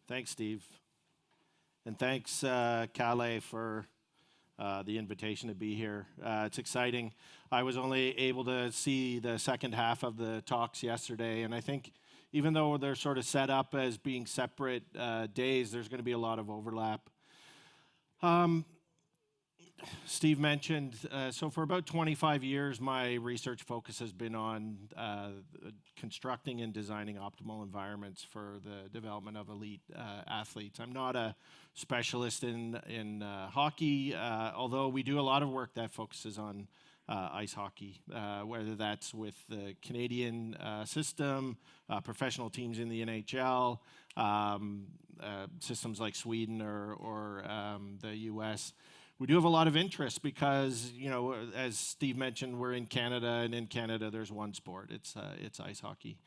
Thanks, Steve. And thanks, Calais, for the invitation to be here. It's exciting. I was only able to see the second half of the talks yesterday, and I think even though they're sort of set up as being separate days, there's going to be a lot of overlap. Steve mentioned, so for about 25 years, my research focus has been on constructing and designing optimal environments for the development of elite athletes. I'm not a specialist in hockey, although we do a lot of work that focuses on ice hockey, whether that's with the Canadian system, professional teams in the NHL, systems like Sweden or the US. We do have a lot of interest because, as Steve mentioned, we're in Canada, and in Canada there's one sport. It's ice hockey.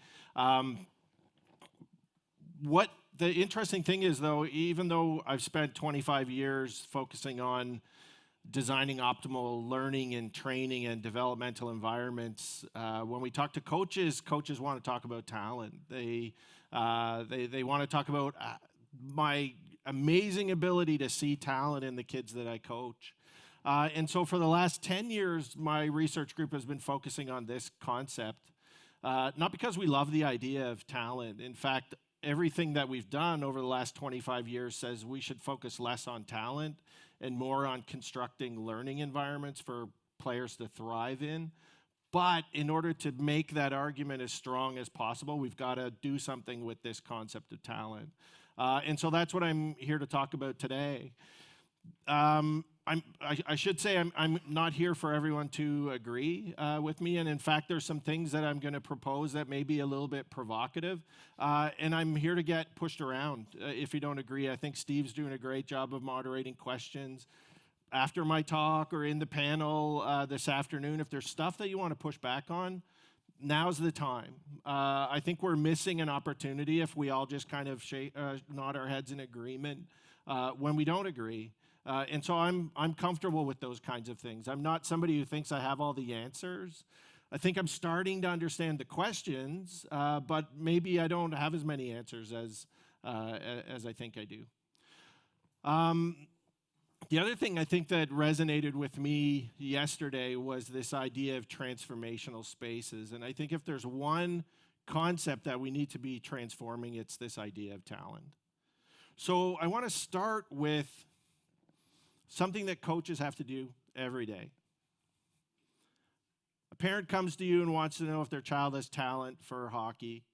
What the interesting thing is, though, even though I've spent 25 years focusing on designing optimal learning and training and developmental environments, when we talk to coaches want to talk about talent. They want to talk about my amazing ability to see talent in the kids that I coach. And so for the last 10 years, my research group has been focusing on this concept, not because we love the idea of talent. In fact, everything that we've done over the last 25 years says we should focus less on talent and more on constructing learning environments for players to thrive in. But in order to make that argument as strong as possible, we've got to do something with this concept of talent. And so that's what I'm here to talk about today. I should say I'm not here for everyone to agree with me. And in fact, there's some things that I'm going to propose that may be a little bit provocative. And I'm here to get pushed around if you don't agree. I think Steve's doing a great job of moderating questions. After my talk or in the panel this afternoon, if there's stuff that you want to push back on, now's the time. I think we're missing an opportunity if we all just kind of nod our heads in agreement when we don't agree. And so I'm comfortable with those kinds of things. I'm not somebody who thinks I have all the answers. I think I'm starting to understand the questions, but maybe I don't have as many answers as I think I do. The other thing I think that resonated with me yesterday was this idea of transformational spaces. And I think if there's one concept that we need to be transforming, it's this idea of talent. So I want to start with something that coaches have to do every day. A parent comes to you and wants to know if their child has talent for hockey.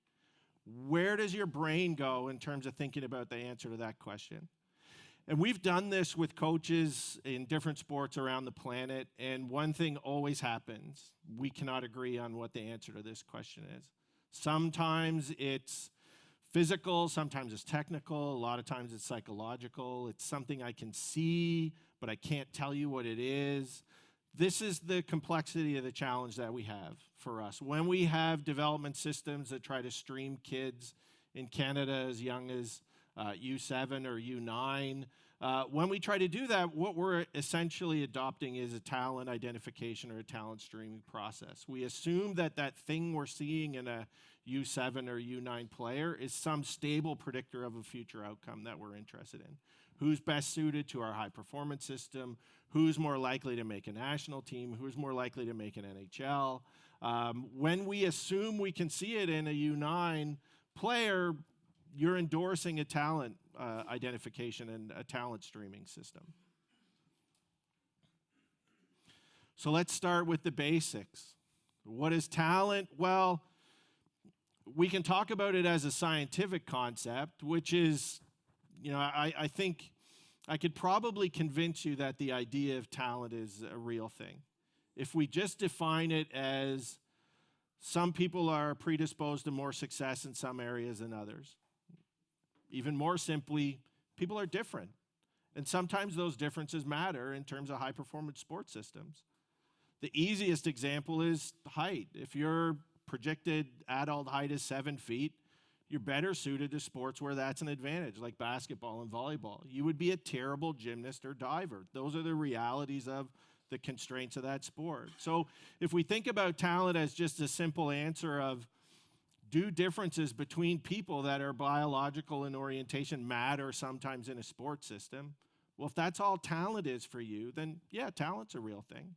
Where does your brain go in terms of thinking about the answer to that question? And we've done this with coaches in different sports around the planet, and one thing always happens. We cannot agree on what the answer to this question is. Sometimes it's physical, sometimes it's technical, a lot of times it's psychological. It's something I can see, but I can't tell you what it is. This is the complexity of the challenge that we have for us. When we have development systems that try to stream kids in Canada as young as U7 or U9. When we try to do that, what we're essentially adopting is a talent identification or a talent streaming process. We assume that that thing we're seeing in a U7 or U9 player is some stable predictor of a future outcome that we're interested in. Who's best suited to our high performance system? Who's more likely to make a national team? Who's more likely to make an NHL? When we assume we can see it in a U9 player, you're endorsing a talent identification and a talent streaming system. So let's start with the basics. What is talent? Well, we can talk about it as a scientific concept, which is, I think I could probably convince you that the idea of talent is a real thing. If we just define it as some people are predisposed to more success in some areas than others. Even more simply, people are different. And sometimes those differences matter in terms of high-performance sports systems. The easiest example is height. If your projected adult height is 7 feet, you're better suited to sports where that's an advantage, like basketball and volleyball. You would be a terrible gymnast or diver. Those are the realities of the constraints of that sport. So if we think about talent as just a simple answer of Do differences between people that are biological in orientation matter sometimes in a sports system? Well, if that's all talent is for you, then yeah, talent's a real thing.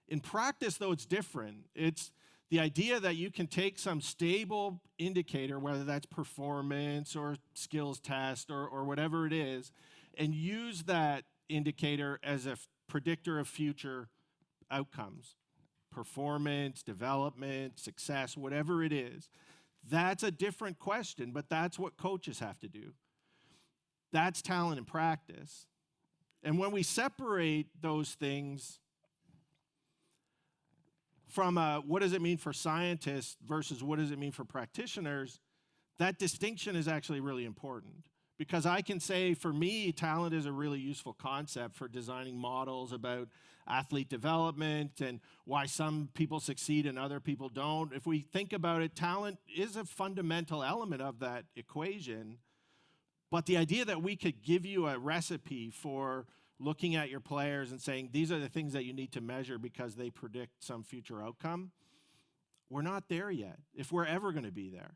In practice, though, it's different. It's the idea that you can take some stable indicator, whether that's performance or skills test or whatever it is, and use that indicator as a predictor of future outcomes. Performance, development, success, whatever it is. That's a different question, but that's what coaches have to do. That's talent in practice. And when we separate those things from what does it mean for scientists versus what does it mean for practitioners, that distinction is actually really important. Because I can say, for me, talent is a really useful concept for designing models about athlete development and why some people succeed and other people don't. If we think about it, talent is a fundamental element of that equation. But the idea that we could give you a recipe for looking at your players and saying, these are the things that you need to measure because they predict some future outcome, we're not there yet, if we're ever going to be there.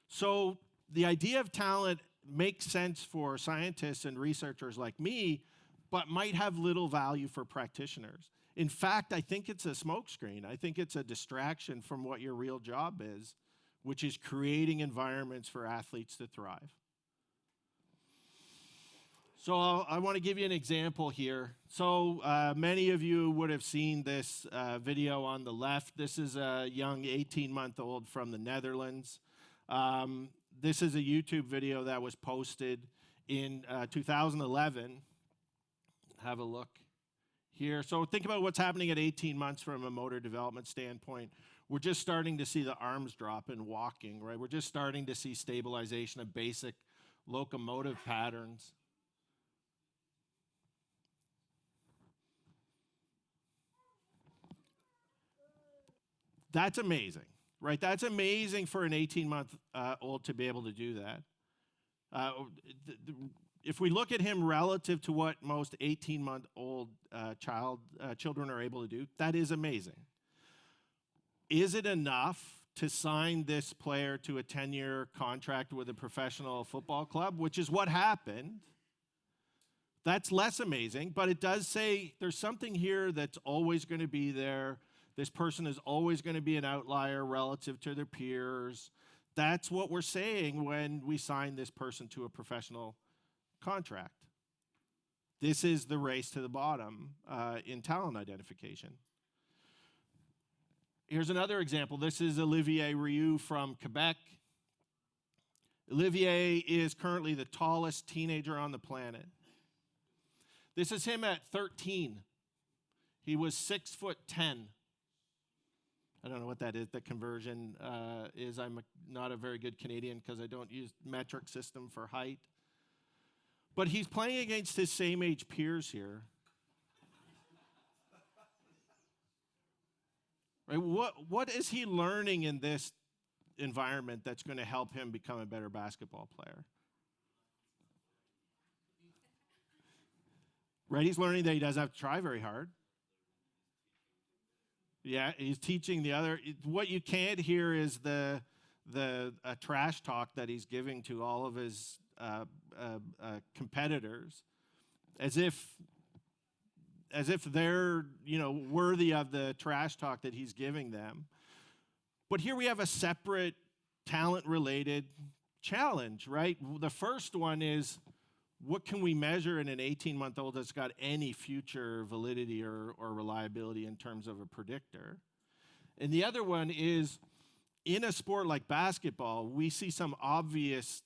So the idea of talent makes sense for scientists and researchers like me, but might have little value for practitioners. In fact, I think it's a smokescreen. I think it's a distraction from what your real job is, which is creating environments for athletes to thrive. So I want to give you an example here. So many of you would have seen this video on the left. This is a young 18-month-old from the Netherlands. This is a YouTube video that was posted in 2011. Have a look here. So think about what's happening at 18 months from a motor development standpoint. We're just starting to see the arms drop in walking, right? We're just starting to see stabilization of basic locomotive patterns. That's amazing, right? That's amazing for an 18-month-old to be able to do that. If we look at him relative to what most 18-month-old children are able to do, that is amazing. Is it enough to sign this player to a 10-year contract with a professional football club, which is what happened? That's less amazing, but it does say there's something here that's always going to be there. This person is always going to be an outlier relative to their peers. That's what we're saying when we sign this person to a professional contract. This is the race to the bottom in talent identification. Here's another example. This is Olivier Rioux from Quebec. Olivier is currently the tallest teenager on the planet. This is him at 13. He was 6'10". I don't know what that is, the conversion is. I'm not a very good Canadian because I don't use metric system for height. But he's playing against his same age peers here. Right? What is he learning in this environment that's going to help him become a better basketball player? Right? He's learning that he doesn't have to try very hard. Yeah, he's teaching the other. What you can't hear is the trash talk that he's giving to all of his competitors, as if they're worthy of the trash talk that he's giving them. But here we have a separate talent-related challenge, right? The first one is, what can we measure in an 18-month-old that's got any future validity or reliability in terms of a predictor? And the other one is, in a sport like basketball, we see some obvious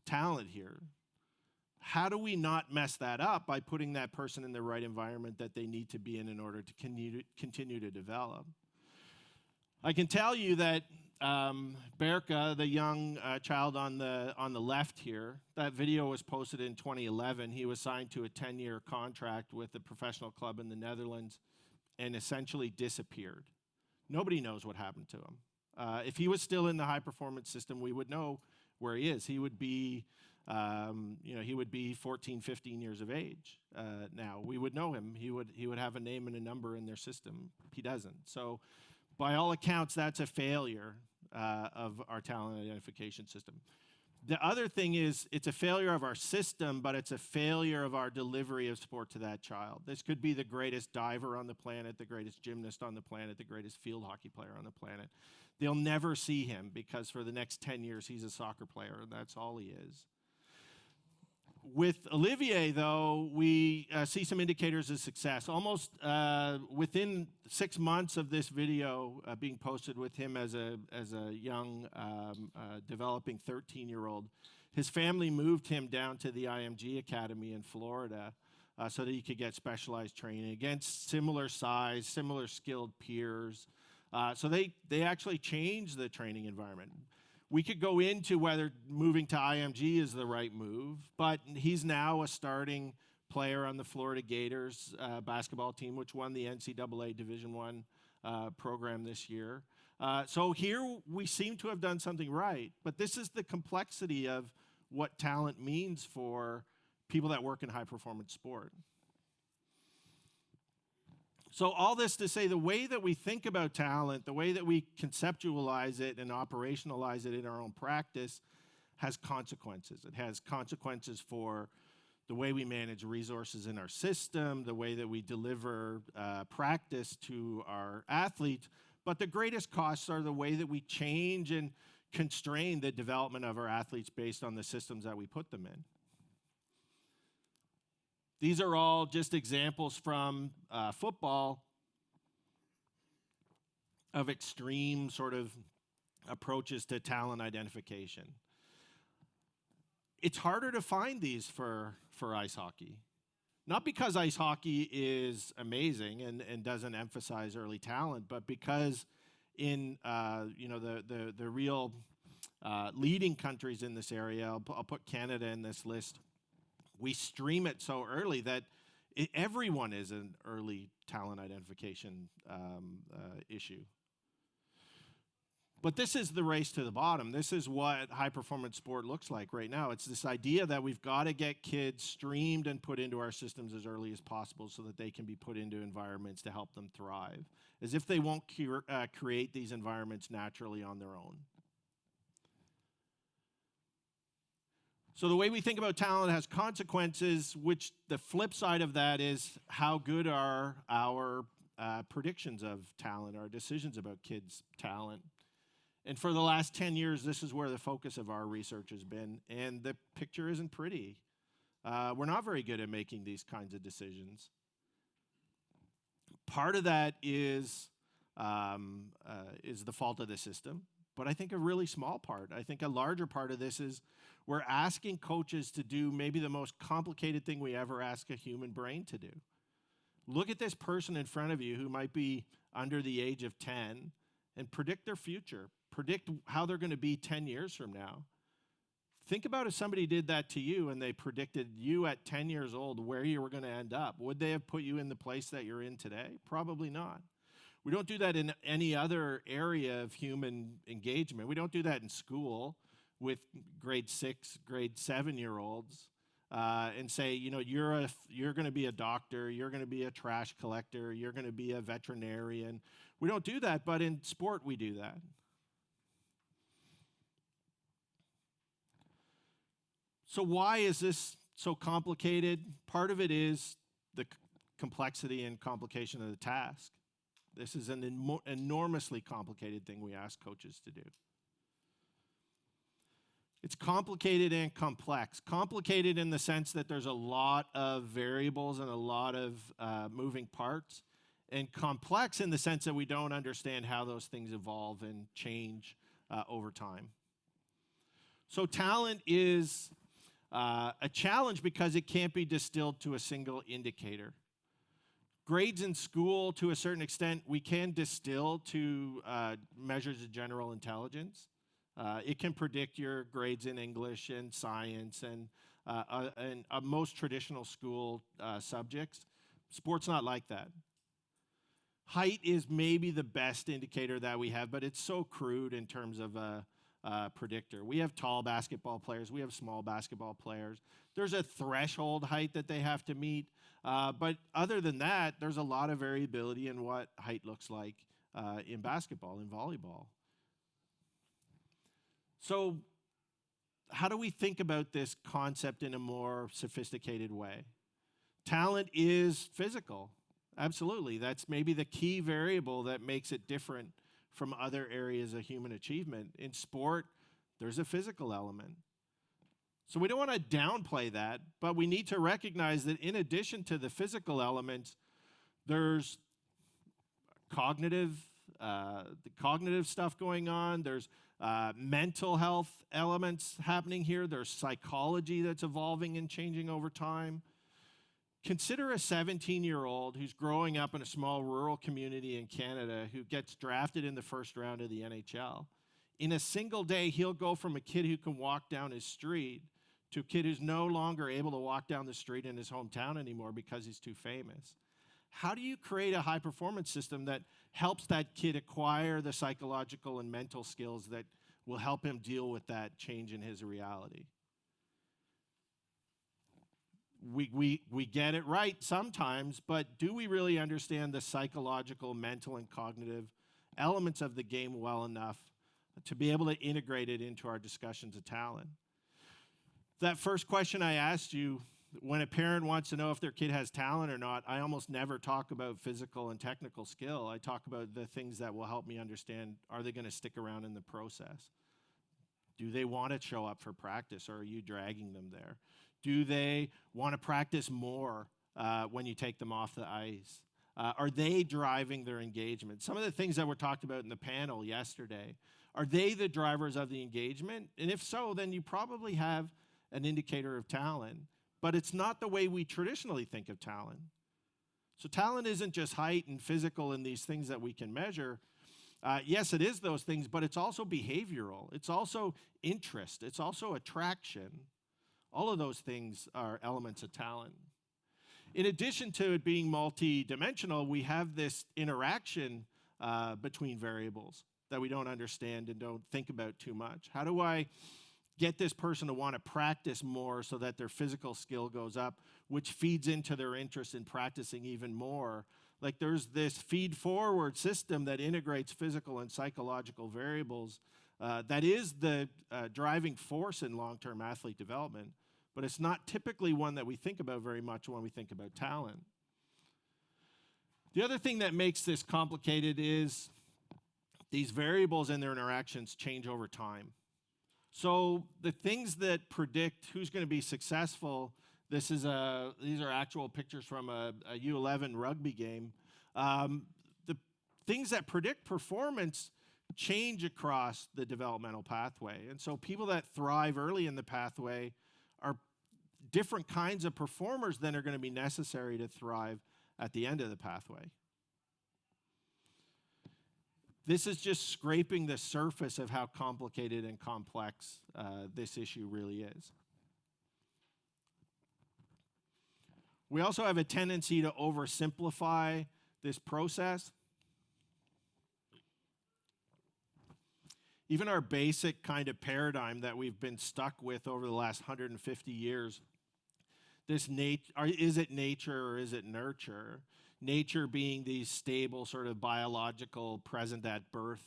talent here. How do we not mess that up by putting that person in the right environment that they need to be in order to continue to develop? I can tell you that Berka, the young child on the left here, that video was posted in 2011. He was signed to a 10-year contract with a professional club in the Netherlands and essentially disappeared. Nobody knows what happened to him. If he was still in the high-performance system, we would know where he is. He would be, he would be 14, 15 years of age now. We would know him. He would have a name and a number in their system. He doesn't. So By all accounts, that's a failure of our talent identification system. The other thing is it's a failure of our system, but it's a failure of our delivery of sport to that child. This could be the greatest diver on the planet, the greatest gymnast on the planet, the greatest field hockey player on the planet. They'll never see him because for the next 10 years, he's a soccer player, and that's all he is. With Olivier, though, we see some indicators of success. Almost within 6 months of this video being posted with him as a young, developing 13-year-old, his family moved him down to the IMG Academy in Florida so that he could get specialized training against similar size, similar skilled peers. So they actually changed the training environment. We could go into whether moving to IMG is the right move, but he's now a starting player on the Florida Gators basketball team, which won the NCAA Division I program this year. So here we seem to have done something right, but this is the complexity of what talent means for people that work in high-performance sport. So all this to say, the way that we think about talent, the way that we conceptualize it and operationalize it in our own practice has consequences. It has consequences for the way we manage resources in our system, the way that we deliver practice to our athletes, but the greatest costs are the way that we change and constrain the development of our athletes based on the systems that we put them in. These are all just examples from football of extreme sort of approaches to talent identification. It's harder to find these for ice hockey. Not because ice hockey is amazing and doesn't emphasize early talent, but because in the real leading countries in this area, I'll put Canada in this list, we stream it so early that everyone is an early talent identification issue. But this is the race to the bottom. This is what high-performance sport looks like right now. It's this idea that we've got to get kids streamed and put into our systems as early as possible so that they can be put into environments to help them thrive, as if they won't create these environments naturally on their own. So the way we think about talent has consequences, which the flip side of that is how good are our predictions of talent, our decisions about kids' talent. And for the last 10 years, this is where the focus of our research has been, and the picture isn't pretty. We're not very good at making these kinds of decisions. Part of that is the fault of the system, but I think a really small part. I think a larger part of this is we're asking coaches to do maybe the most complicated thing we ever ask a human brain to do. Look at this person in front of you who might be under the age of 10 and predict their future, predict how they're going to be 10 years from now. Think about if somebody did that to you and they predicted you at 10 years old where you were going to end up. Would they have put you in the place that you're in today? Probably not. We don't do that in any other area of human engagement. We don't do that in school with grade 6, grade 7-year-olds and say, you're going to be a doctor, you're going to be a trash collector, you're going to be a veterinarian. We don't do that, but in sport we do that. So why is this so complicated? Part of it is the complexity and complication of the task. This is an enormously complicated thing we ask coaches to do. It's complicated and complex. Complicated in the sense that there's a lot of variables and a lot of moving parts, and complex in the sense that we don't understand how those things evolve and change over time. So talent is a challenge because it can't be distilled to a single indicator. Grades in school, to a certain extent, we can distill to measures of general intelligence. It can predict your grades in English and science and most traditional school subjects. Sport's not like that. Height is maybe the best indicator that we have, but it's so crude in terms of a predictor. We have tall basketball players. We have small basketball players. There's a threshold height that they have to meet. But other than that, there's a lot of variability in what height looks like in basketball, in volleyball. So how do we think about this concept in a more sophisticated way? Talent is physical. Absolutely. That's maybe the key variable that makes it different from other areas of human achievement. In sport, there's a physical element. So we don't want to downplay that, but we need to recognize that in addition to the physical elements, there's the cognitive stuff going on. There's mental health elements happening here. There's psychology that's evolving and changing over time. Consider a 17-year-old who's growing up in a small rural community in Canada who gets drafted in the first round of the NHL. In a single day, he'll go from a kid who can walk down his street to a kid who's no longer able to walk down the street in his hometown anymore because he's too famous. How do you create a high-performance system that helps that kid acquire the psychological and mental skills that will help him deal with that change in his reality? We get it right sometimes, but do we really understand the psychological, mental, and cognitive elements of the game well enough to be able to integrate it into our discussions of talent? That first question I asked you, when a parent wants to know if their kid has talent or not, I almost never talk about physical and technical skill. I talk about the things that will help me understand, are they going to stick around in the process? Do they want to show up for practice, or are you dragging them there? Do they want to practice more when you take them off the ice? Are they driving their engagement? Some of the things that were talked about in the panel yesterday, are they the drivers of the engagement? And if so, then you probably have an indicator of talent. But it's not the way we traditionally think of talent. So talent isn't just height and physical and these things that we can measure. Yes, it is those things, but it's also behavioral. It's also interest. It's also attraction. All of those things are elements of talent. In addition to it being multi-dimensional, we have this interaction between variables that we don't understand and don't think about too much. How do I get this person to want to practice more so that their physical skill goes up, which feeds into their interest in practicing even more? Like there's this feed-forward system that integrates physical and psychological variables that is the driving force in long-term athlete development, but it's not typically one that we think about very much when we think about talent. The other thing that makes this complicated is these variables and their interactions change over time. So the things that predict who's going to be successful, these are actual pictures from a U11 rugby game. The things that predict performance change across the developmental pathway. And so people that thrive early in the pathway are different kinds of performers than are going to be necessary to thrive at the end of the pathway. This is just scraping the surface of how complicated and complex this issue really is. We also have a tendency to oversimplify this process. Even our basic kind of paradigm that we've been stuck with over the last 150 years, is it nature or is it nurture? Nature being these stable sort of biological, present at birth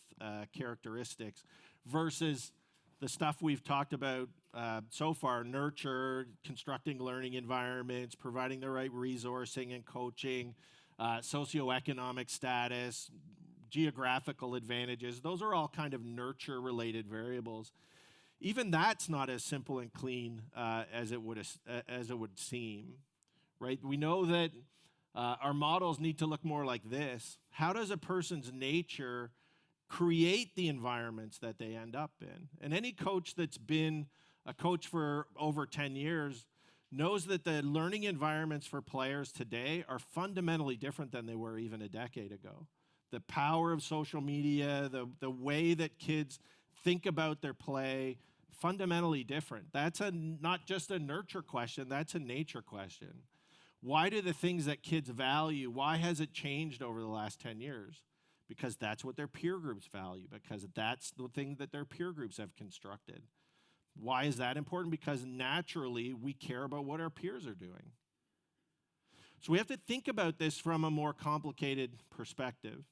characteristics versus the stuff we've talked about so far, nurture, constructing learning environments, providing the right resourcing and coaching, socioeconomic status, geographical advantages. Those are all kind of nurture-related variables. Even that's not as simple and clean as it would seem, right? We know that our models need to look more like this. How does a person's nature create the environments that they end up in? And any coach that's been a coach for over 10 years knows that the learning environments for players today are fundamentally different than they were even a decade ago. The power of social media, the way that kids think about their play, fundamentally different. That's not just a nurture question, that's a nature question. Why do the things that kids value, why has it changed over the last 10 years? Because that's what their peer groups value, because that's the thing that their peer groups have constructed. Why is that important? Because naturally we care about what our peers are doing. So we have to think about this from a more complicated perspective.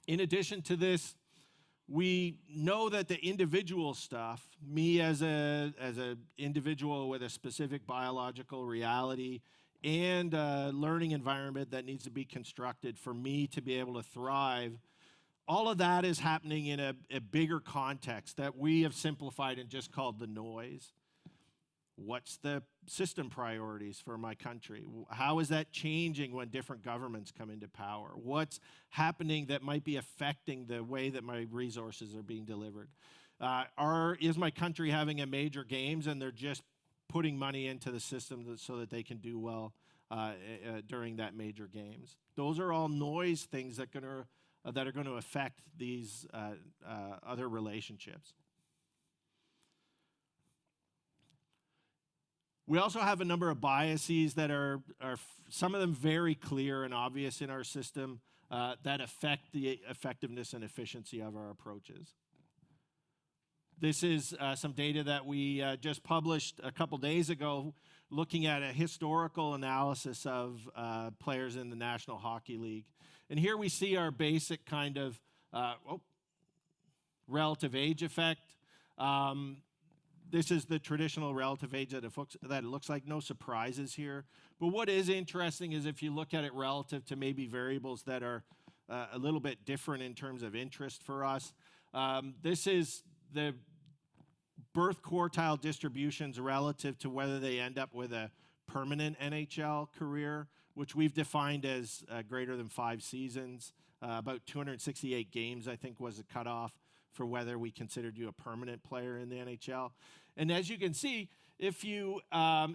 In addition to this, we know that the individual stuff, me as a individual with a specific biological reality and a learning environment that needs to be constructed for me to be able to thrive, all of that is happening in a bigger context that we have simplified and just called the noise. What's the system priorities for my country? How is that changing when different governments come into power? What's happening that might be affecting the way that my resources are being delivered? Is my country having a major games and they're just putting money into the system so that they can do well during that major games? Those are all noise things that are going to affect these other relationships. We also have a number of biases that are some of them very clear and obvious in our system that affect the effectiveness and efficiency of our approaches. This is some data that we just published a couple days ago looking at a historical analysis of players in the National Hockey League. And here we see our basic kind of relative age effect. This is the traditional relative age that it looks like. No surprises here. But what is interesting is if you look at it relative to maybe variables that are a little bit different in terms of interest for us. This is the birth quartile distributions relative to whether they end up with a permanent NHL career, which we've defined as greater than 5 seasons. About 268 games, I think, was a cutoff for whether we considered you a permanent player in the NHL. And as you can see, if you are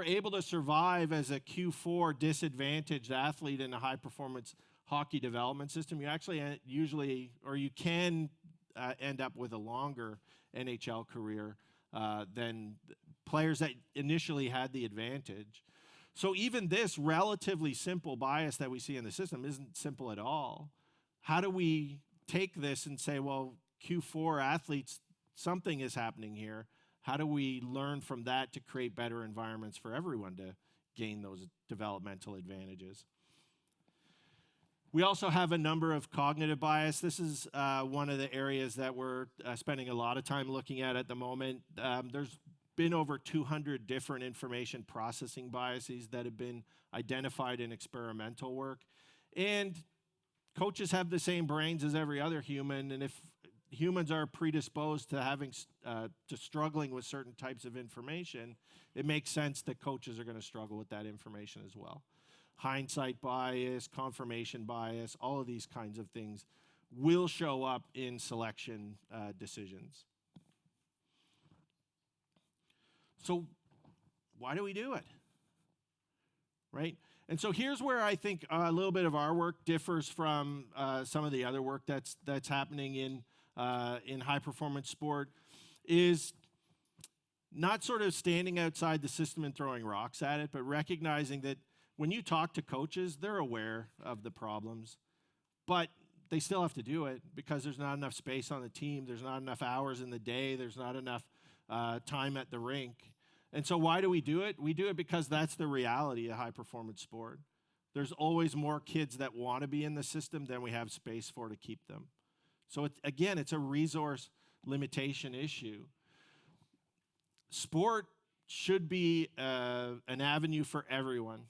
able to survive as a Q4 disadvantaged athlete in a high-performance hockey development system, you actually you can end up with a longer NHL career than players that initially had the advantage. So even this relatively simple bias that we see in the system isn't simple at all. How do we take this and say, well, Q4 athletes, something is happening here. How do we learn from that to create better environments for everyone to gain those developmental advantages? We also have a number of cognitive bias. This is one of the areas that we're spending a lot of time looking at the moment. There's been over 200 different information processing biases that have been identified in experimental work. And coaches have the same brains as every other human, and if humans are predisposed to struggling with certain types of information, it makes sense that coaches are going to struggle with that information as well. Hindsight bias, confirmation bias, all of these kinds of things will show up in selection decisions. So why do we do it? Right? And so here's where I think a little bit of our work differs from some of the other work that's happening in high-performance sport, is not sort of standing outside the system and throwing rocks at it, but recognizing that when you talk to coaches, they're aware of the problems, but they still have to do it because there's not enough space on the team, there's not enough hours in the day, there's not enough time at the rink. And so why do we do it? We do it because that's the reality of high-performance sport. There's always more kids that want to be in the system than we have space for to keep them. So it's a resource limitation issue. Sport should be an avenue for everyone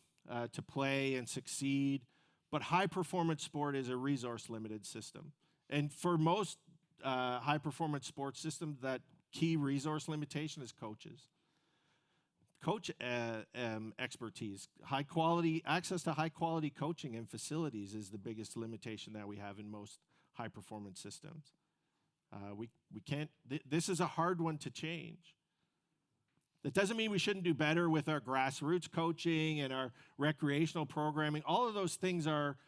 to play and succeed, but high-performance sport is a resource-limited system. And for most high-performance sports systems, that key resource limitation is coaches. Coach expertise, access to high-quality coaching and facilities is the biggest limitation that we have in most high-performance systems. We can't. This is a hard one to change. That doesn't mean we shouldn't do better with our grassroots coaching and our recreational programming. All of those things are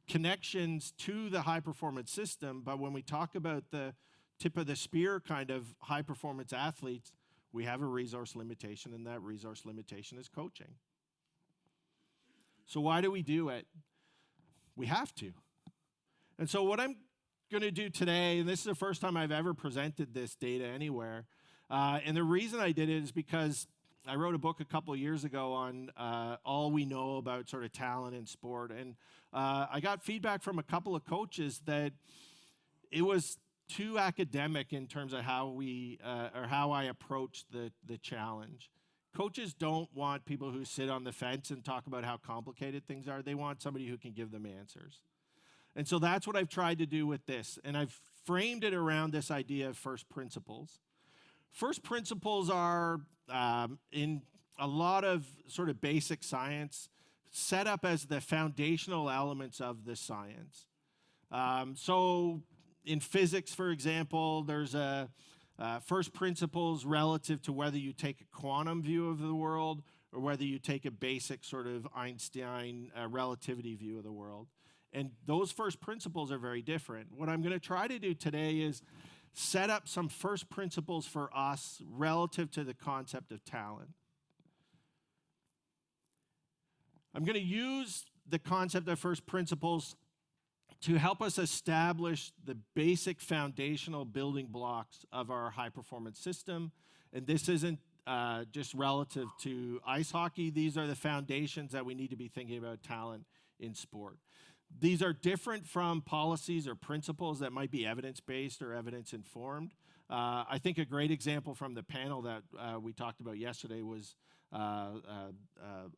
connections to the high-performance system, but when we talk about the tip of the spear kind of high-performance athletes, we have a resource limitation, and that resource limitation is coaching. So why do we do it? We have to. And so what I'm going to do today, and this is the first time I've ever presented this data anywhere, and the reason I did it is because I wrote a book a couple of years ago on all we know about sort of talent in sport. And I got feedback from a couple of coaches that it was too academic in terms of how we or how I approached the challenge. Coaches don't want people who sit on the fence and talk about how complicated things are. They want somebody who can give them answers. And so that's what I've tried to do with this. And I've framed it around this idea of first principles. First principles are, in a lot of sort of basic science, set up as the foundational elements of the science. So in physics, for example, there's a first principles relative to whether you take a quantum view of the world or whether you take a basic sort of Einstein relativity view of the world. And those first principles are very different. What I'm going to try to do today is set up some first principles for us relative to the concept of talent. I'm going to use the concept of first principles to help us establish the basic foundational building blocks of our high-performance system. And this isn't just relative to ice hockey. These are the foundations that we need to be thinking about talent in sport. These are different from policies or principles that might be evidence-based or evidence-informed. I think a great example from the panel that we talked about yesterday was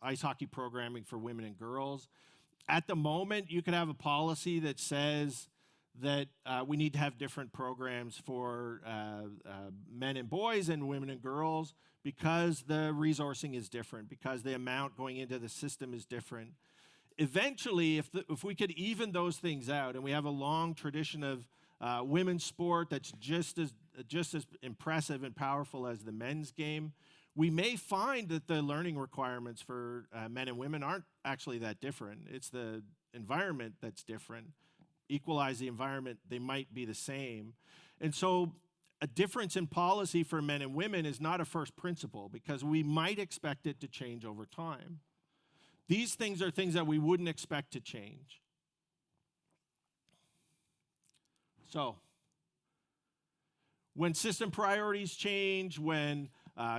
ice hockey programming for women and girls. At the moment, you could have a policy that says that we need to have different programs for men and boys and women and girls because the resourcing is different, because the amount going into the system is different. Eventually, if we could even those things out, and we have a long tradition of women's sport that's just as impressive and powerful as the men's game, we may find that the learning requirements for men and women aren't actually that different. It's the environment that's different. Equalize the environment, they might be the same. And so a difference in policy for men and women is not a first principle because we might expect it to change over time. These things are things that we wouldn't expect to change. So, when system priorities change, when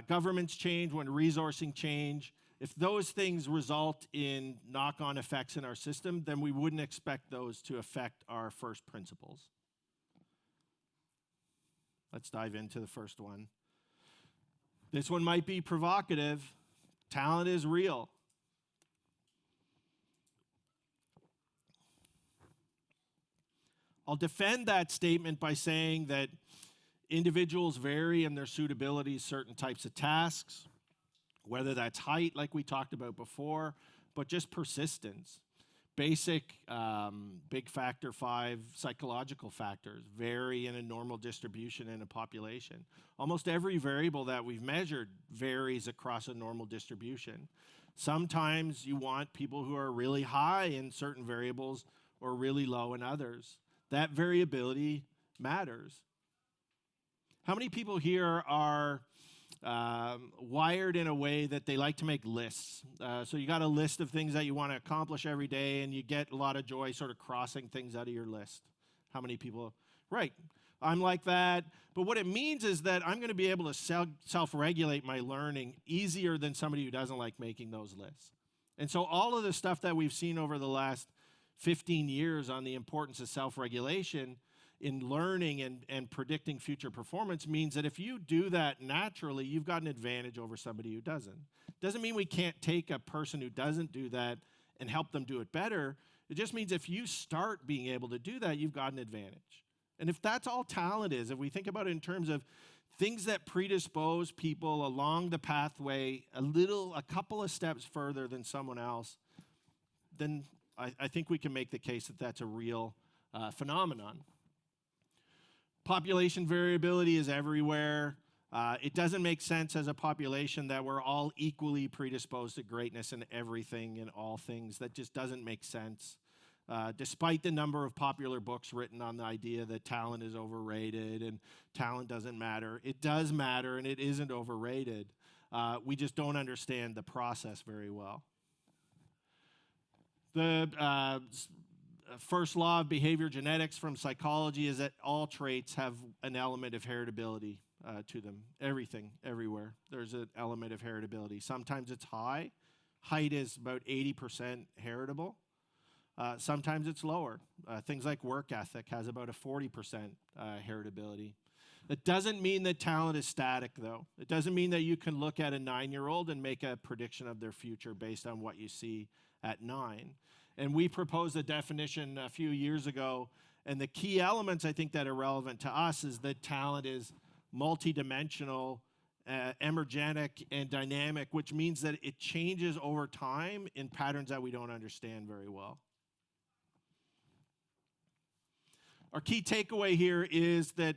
governments change, when resourcing change, if those things result in knock-on effects in our system, then we wouldn't expect those to affect our first principles. Let's dive into the first one. This one might be provocative. Talent is real. I'll defend that statement by saying that individuals vary in their suitability to certain types of tasks, whether that's height, like we talked about before, but just persistence. Basic big factor 5 psychological factors vary in a normal distribution in a population. Almost every variable that we've measured varies across a normal distribution. Sometimes you want people who are really high in certain variables or really low in others. That variability matters. How many people here are wired in a way that they like to make lists? So you got a list of things that you want to accomplish every day, and you get a lot of joy sort of crossing things out of your list. How many people? Right. I'm like that. But what it means is that I'm going to be able to self-regulate my learning easier than somebody who doesn't like making those lists. And so all of the stuff that we've seen over the last 15 years on the importance of self-regulation in learning and predicting future performance means that if you do that naturally, you've got an advantage over somebody who doesn't. Doesn't mean we can't take a person who doesn't do that and help them do it better. It just means if you start being able to do that, you've got an advantage. And if that's all talent is, if we think about it in terms of things that predispose people along the pathway a couple of steps further than someone else, then I think we can make the case that that's a real phenomenon. Population variability is everywhere. It doesn't make sense as a population that we're all equally predisposed to greatness in everything and all things. That just doesn't make sense. Despite the number of popular books written on the idea that talent is overrated and talent doesn't matter, it does matter and it isn't overrated. We just don't understand the process very well. The first law of behavior genetics from psychology is that all traits have an element of heritability. to them. Everything, everywhere. There's an element of heritability. Sometimes it's high. Height is about 80% heritable. Sometimes it's lower. Things like work ethic has about a 40% heritability. It doesn't mean that talent is static, though. It doesn't mean that you can look at a 9-year-old and make a prediction of their future based on what you see at 9. And we proposed a definition a few years ago, and the key elements I think that are relevant to us is that talent is multidimensional, emergenic, and dynamic, which means that it changes over time in patterns that we don't understand very well. Our key takeaway here is that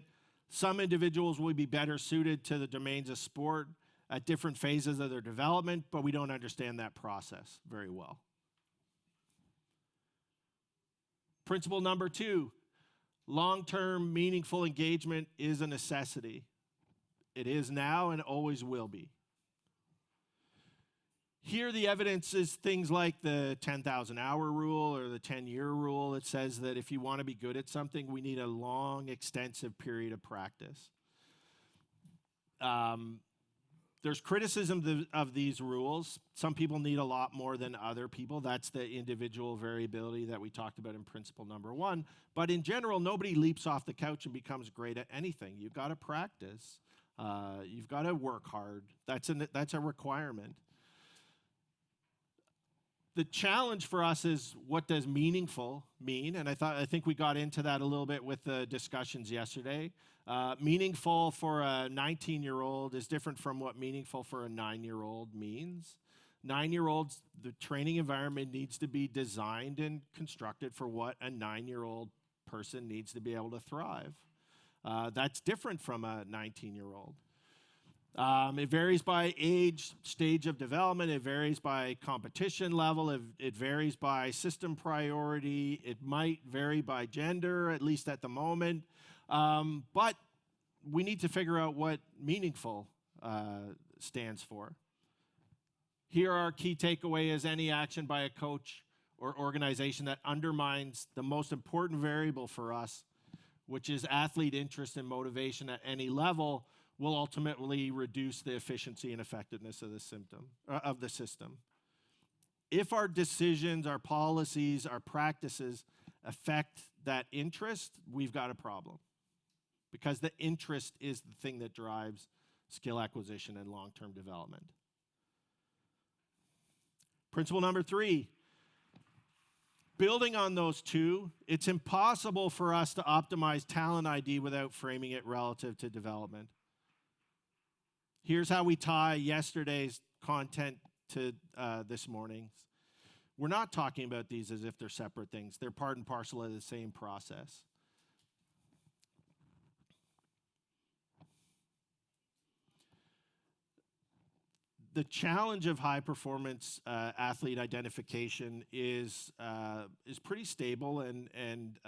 some individuals will be better suited to the domains of sport at different phases of their development, but we don't understand that process very well. Principle number 2, long-term meaningful engagement is a necessity. It is now and always will be. Here the evidence is things like the 10,000-hour rule or the 10-year rule. It says that if you want to be good at something, we need a long, extensive period of practice. There's criticism of these rules. Some people need a lot more than other people. That's the individual variability that we talked about in principle number 1. But in general, nobody leaps off the couch and becomes great at anything. You've got to practice. You've got to work hard. That's a requirement. The challenge for us is, what does meaningful mean? And I think we got into that a little bit with the discussions yesterday. Meaningful for a 19-year-old is different from what meaningful for a 9-year-old means. 9-year-olds, the training environment needs to be designed and constructed for what a 9-year-old person needs to be able to thrive. That's different from a 19-year-old. It varies by age, stage of development. It varies by competition level. It varies by system priority. It might vary by gender, at least at the moment. But we need to figure out what meaningful stands for. Here our key takeaway is any action by a coach or organization that undermines the most important variable for us, which is athlete interest and motivation at any level, will ultimately reduce the efficiency and effectiveness of the system. If our decisions, our policies, our practices affect that interest, we've got a problem. Because the interest is the thing that drives skill acquisition and long-term development. Principle number 3, building on those two, it's impossible for us to optimize talent ID without framing it relative to development. Here's how we tie yesterday's content to this morning's. We're not talking about these as if they're separate things. They're part and parcel of the same process. The challenge of high-performance athlete identification is pretty stable and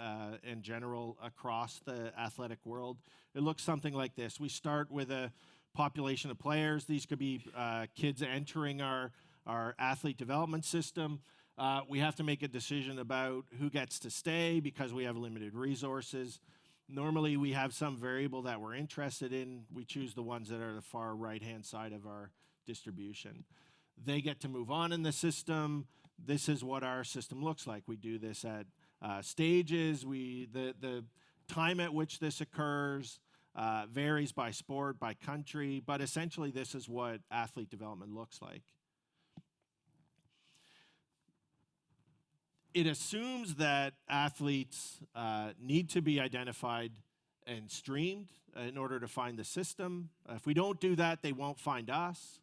general across the athletic world. It looks something like this. We start with a population of players. These could be kids entering our athlete development system. We have to make a decision about who gets to stay because we have limited resources. Normally, we have some variable that we're interested in. We choose the ones that are the far right-hand side of our distribution. They get to move on in the system. This is what our system looks like. We do this at stages. The time at which this occurs varies by sport, by country, but essentially this is what athlete development looks like. It assumes that athletes need to be identified and streamed in order to find the system. If we don't do that, they won't find us.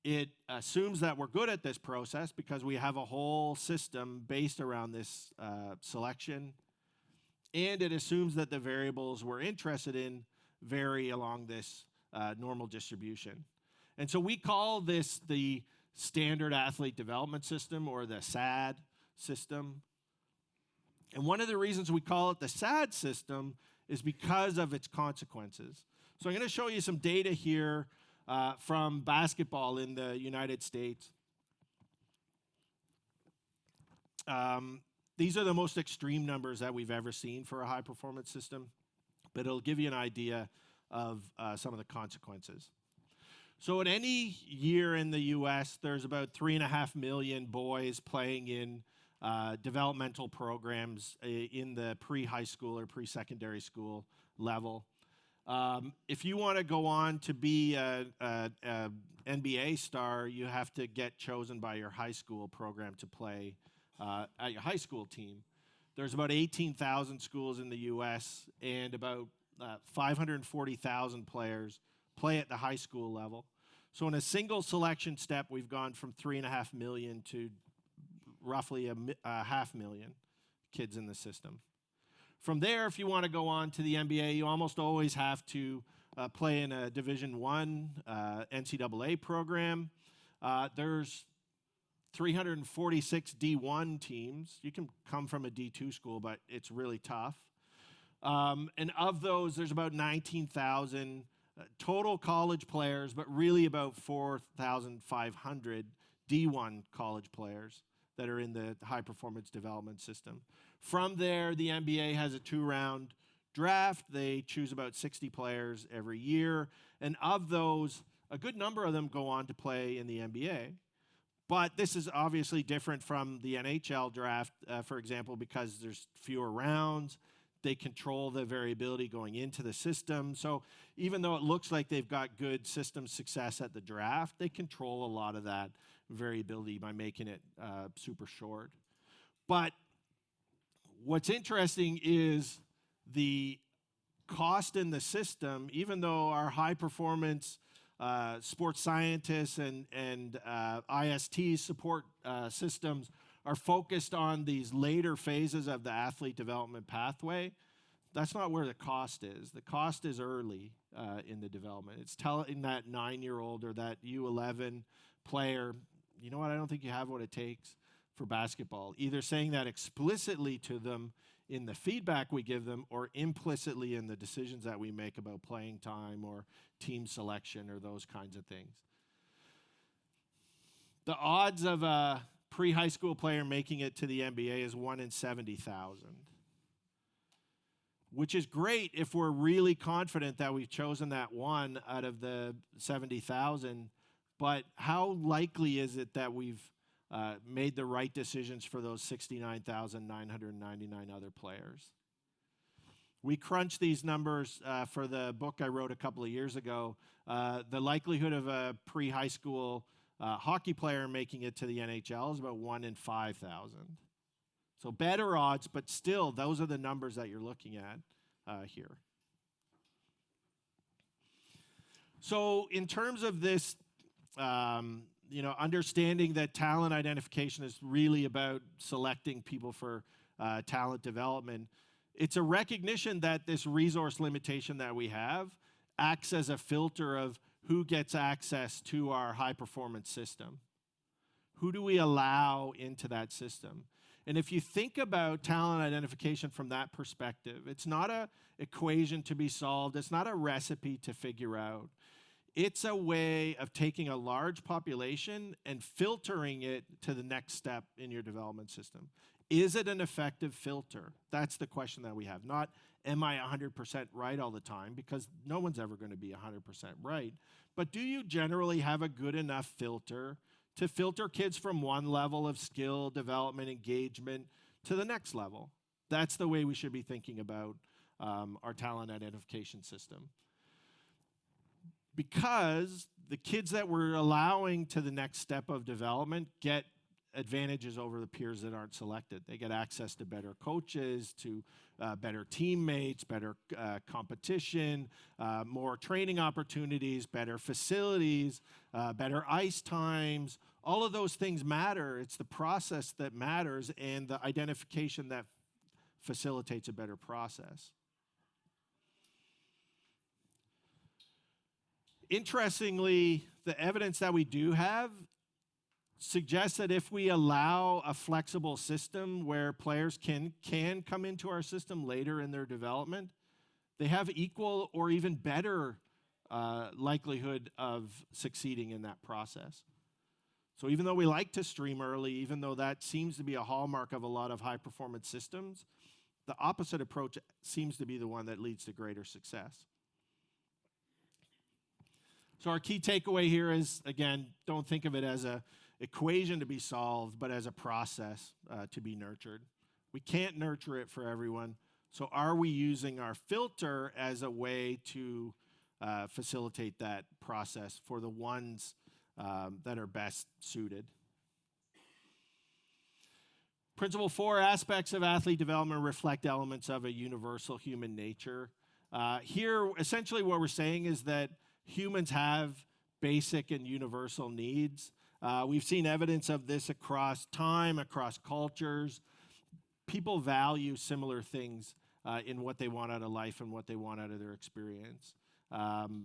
It assumes that we're good at this process because we have a whole system based around this selection. And it assumes that the variables we're interested in vary along this normal distribution. And so we call this the Standard Athlete Development System, or the SAD system. And one of the reasons we call it the SAD system is because of its consequences. So I'm going to show you some data here from basketball in the United States. These are the most extreme numbers that we've ever seen for a high-performance system, but it'll give you an idea of some of the consequences. So in any year in the US, there's about 3.5 million boys playing in developmental programs in the pre-high school or pre-secondary school level. If you want to go on to be a NBA star, you have to get chosen by your high school program to play at your high school team. There's about 18,000 schools in the US, and about 540,000 players play at the high school level. So in a single selection step, we've gone from 3.5 million to roughly a 500,000 kids in the system. From there, if you want to go on to the NBA, you almost always have to play in a Division I NCAA program. There's 346 D1 teams. You can come from a D2 school, but it's really tough. And of those, there's about 19,000 total college players, but really about 4,500 D1 college players that are in the high-performance development system. From there, the NBA has a 2-round draft. They choose about 60 players every year. And of those, a good number of them go on to play in the NBA. But this is obviously different from the NHL draft, for example, because there's fewer rounds. They control the variability going into the system. So even though it looks like they've got good system success at the draft, they control a lot of that variability by making it super short. But what's interesting is the cost in the system. Even though our high-performance sports scientists and IST support systems are focused on these later phases of the athlete development pathway, that's not where the cost is. The cost is early in the development. It's telling that 9-year-old or that U11 player, you know what, I don't think you have what it takes for basketball. Either saying that explicitly to them in the feedback we give them, or implicitly in the decisions that we make about playing time or team selection or those kinds of things. The odds of a pre-high school player making it to the NBA is 1 in 70,000, which is great if we're really confident that we've chosen that one out of the 70,000. But how likely is it that we've made the right decisions for those 69,999 other players? We crunched these numbers for the book I wrote a couple of years ago. The likelihood of a pre-high school hockey player making it to the NHL is about 1 in 5,000. So better odds, but still, those are the numbers that you're looking at here. So in terms of this, understanding that talent identification is really about selecting people for talent development, it's a recognition that this resource limitation that we have acts as a filter of who gets access to our high-performance system. Who do we allow into that system? And if you think about talent identification from that perspective, it's not an equation to be solved. It's not a recipe to figure out. It's a way of taking a large population and filtering it to the next step in your development system. Is it an effective filter? That's the question that we have. Not, am I 100% right all the time? Because no one's ever going to be 100% right. But do you generally have a good enough filter to filter kids from one level of skill, development, engagement to the next level? That's the way we should be thinking about our talent identification system. Because the kids that we're allowing to the next step of development get advantages over the peers that aren't selected. They get access to better coaches, to better teammates, better competition, more training opportunities, better facilities, better ice times. All of those things matter. It's the process that matters and the identification that facilitates a better process. Interestingly, the evidence that we do have suggests that if we allow a flexible system where players can come into our system later in their development, they have equal or even better likelihood of succeeding in that process. So even though we like to stream early, even though that seems to be a hallmark of a lot of high-performance systems, the opposite approach seems to be the one that leads to greater success. So our key takeaway here is, again, don't think of it as an equation to be solved, but as a process to be nurtured. We can't nurture it for everyone. So are we using our filter as a way to facilitate that process for the ones that are best suited? Principle 4, aspects of athlete development reflect elements of a universal human nature. Here, essentially what we're saying is that humans have basic and universal needs. We've seen evidence of this across time, across cultures. People value similar things in what they want out of life and what they want out of their experience.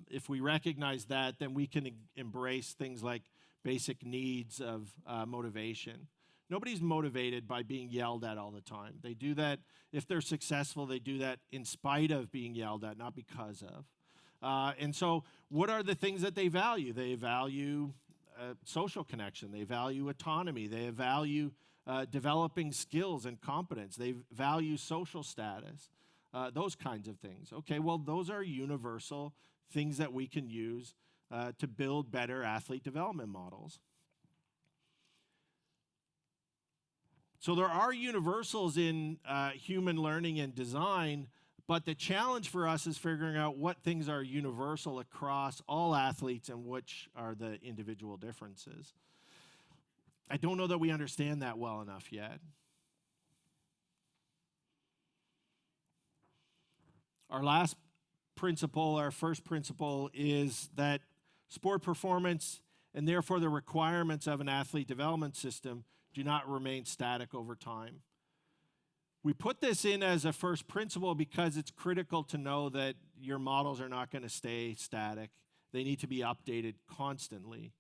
If we recognize that, then we can embrace things like basic needs of motivation. Nobody's motivated by being yelled at all the time. They do that, if they're successful, they do that in spite of being yelled at, not because of. And so what are the things that they value? They value social connection. They value autonomy. They value developing skills and competence. They value social status, those kinds of things. Okay, well, those are universal things that we can use to build better athlete development models. So there are universals in human learning and design, but the challenge for us is figuring out what things are universal across all athletes and which are the individual differences. I don't know that we understand that well enough yet. Our last principle, our first principle, is that sport performance and therefore the requirements of an athlete development system do not remain static over time. We put this in as a first principle because it's critical to know that your models are not going to stay static. They need to be updated constantly.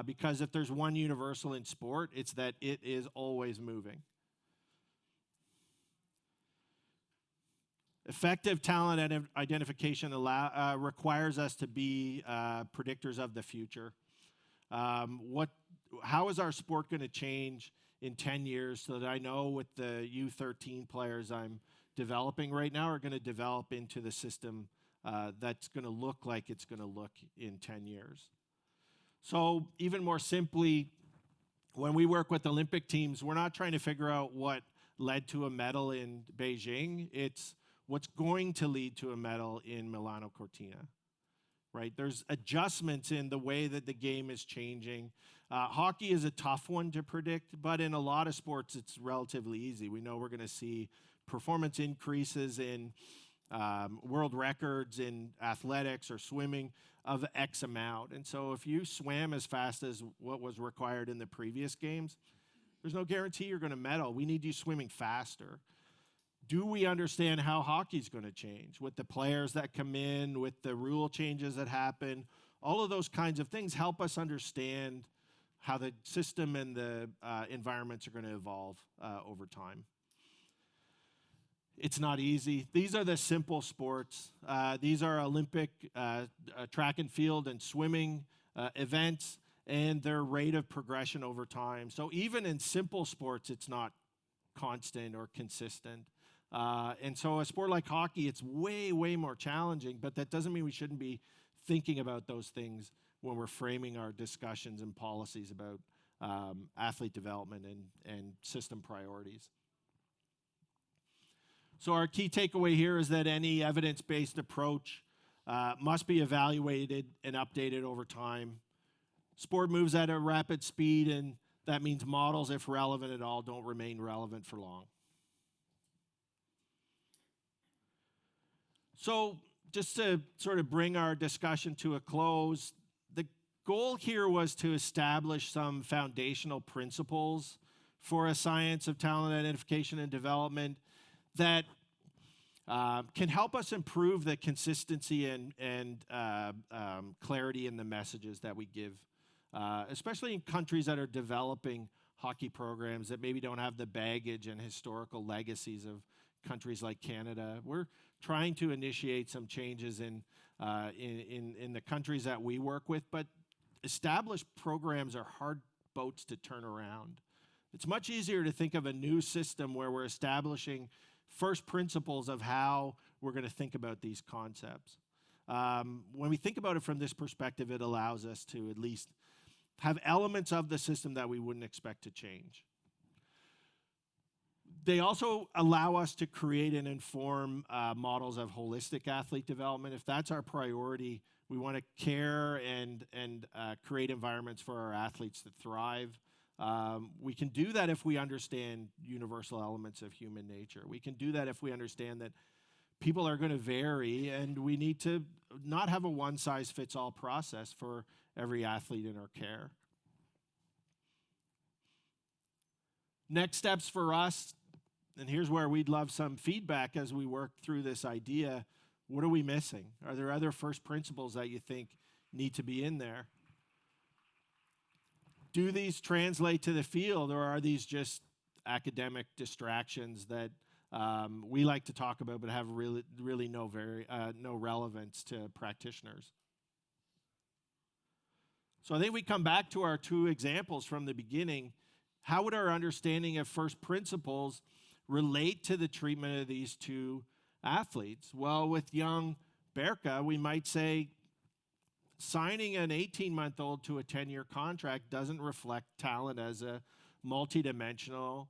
Because if there's one universal in sport, it's that it is always moving. Effective talent identification requires us to be predictors of the future. How is our sport going to change in 10 years so that I know what the U13 players I'm developing right now are going to develop into the system that's going to look like it's going to look in 10 years. So even more simply, when we work with Olympic teams, we're not trying to figure out what led to a medal in Beijing. It's what's going to lead to a medal in Milano Cortina. Right? There's adjustments in the way that the game is changing. Hockey is a tough one to predict, but in a lot of sports, it's relatively easy. We know we're going to see performance increases in world records in athletics or swimming of X amount. And so if you swam as fast as what was required in the previous games, there's no guarantee you're going to medal. We need you swimming faster. Do we understand how hockey's going to change with the players that come in, with the rule changes that happen? All of those kinds of things help us understand how the system and the environments are going to evolve over time. It's not easy. These are the simple sports. These are Olympic track and field and swimming events and their rate of progression over time. So even in simple sports, it's not constant or consistent. And so a sport like hockey, it's way, way more challenging, but that doesn't mean we shouldn't be thinking about those things when we're framing our discussions and policies about athlete development and system priorities. So our key takeaway here is that any evidence-based approach must be evaluated and updated over time. Sport moves at a rapid speed, and that means models, if relevant at all, don't remain relevant for long. So just to sort of bring our discussion to a close, the goal here was to establish some foundational principles for a science of talent identification and development that can help us improve the consistency and clarity in the messages that we give, especially in countries that are developing hockey programs that maybe don't have the baggage and historical legacies of countries like Canada. We're trying to initiate some changes in the countries that we work with, but established programs are hard boats to turn around. It's much easier to think of a new system where we're establishing first principles of how we're going to think about these concepts. When we think about it from this perspective, it allows us to at least have elements of the system that we wouldn't expect to change. They also allow us to create and inform models of holistic athlete development. If that's our priority, we want to care and create environments for our athletes that thrive. We can do that if we understand universal elements of human nature. We can do that if we understand that people are going to vary, and we need to not have a one-size-fits-all process for every athlete in our care. Next steps for us, and here's where we'd love some feedback as we work through this idea. What are we missing? Are there other first principles that you think need to be in there? Do these translate to the field, or are these just academic distractions that we like to talk about but have really no relevance to practitioners? So I think we come back to our two examples from the beginning. How would our understanding of first principles relate to the treatment of these two athletes? Well, with young Berka, we might say signing an 18-month-old to a 10-year contract doesn't reflect talent as a multidimensional,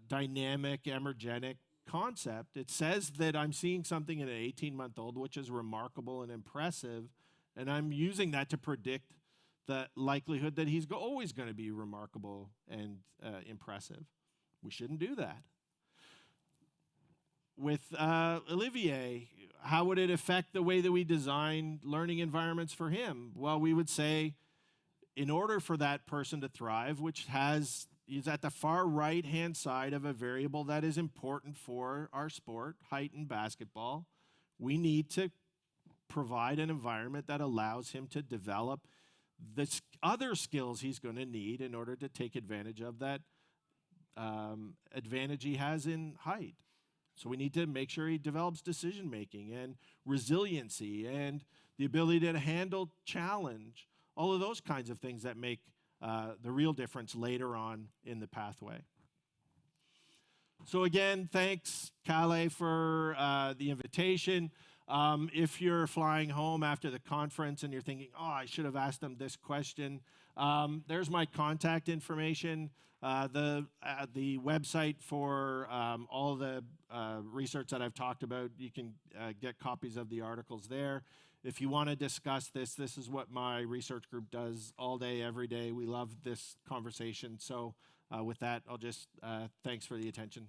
dynamic, emergenic concept. It says that I'm seeing something in an 18-month-old which is remarkable and impressive, and I'm using that to predict the likelihood that he's always going to be remarkable and impressive. We shouldn't do that. With Olivier, how would it affect the way that we design learning environments for him? Well, we would say, in order for that person to thrive, which is at the far right-hand side of a variable that is important for our sport, height in basketball, we need to provide an environment that allows him to develop the other skills he's going to need in order to take advantage of that advantage he has in height. So we need to make sure he develops decision-making and resiliency and the ability to handle challenge, all of those kinds of things that make the real difference later on in the pathway. So again, thanks, Kale, for the invitation. If you're flying home after the conference and you're thinking, oh, I should have asked them this question, there's my contact information. The website for all the research that I've talked about, you can get copies of the articles there. If you want to discuss this is what my research group does all day, every day. We love this conversation. So with that, I'll just thanks for the attention.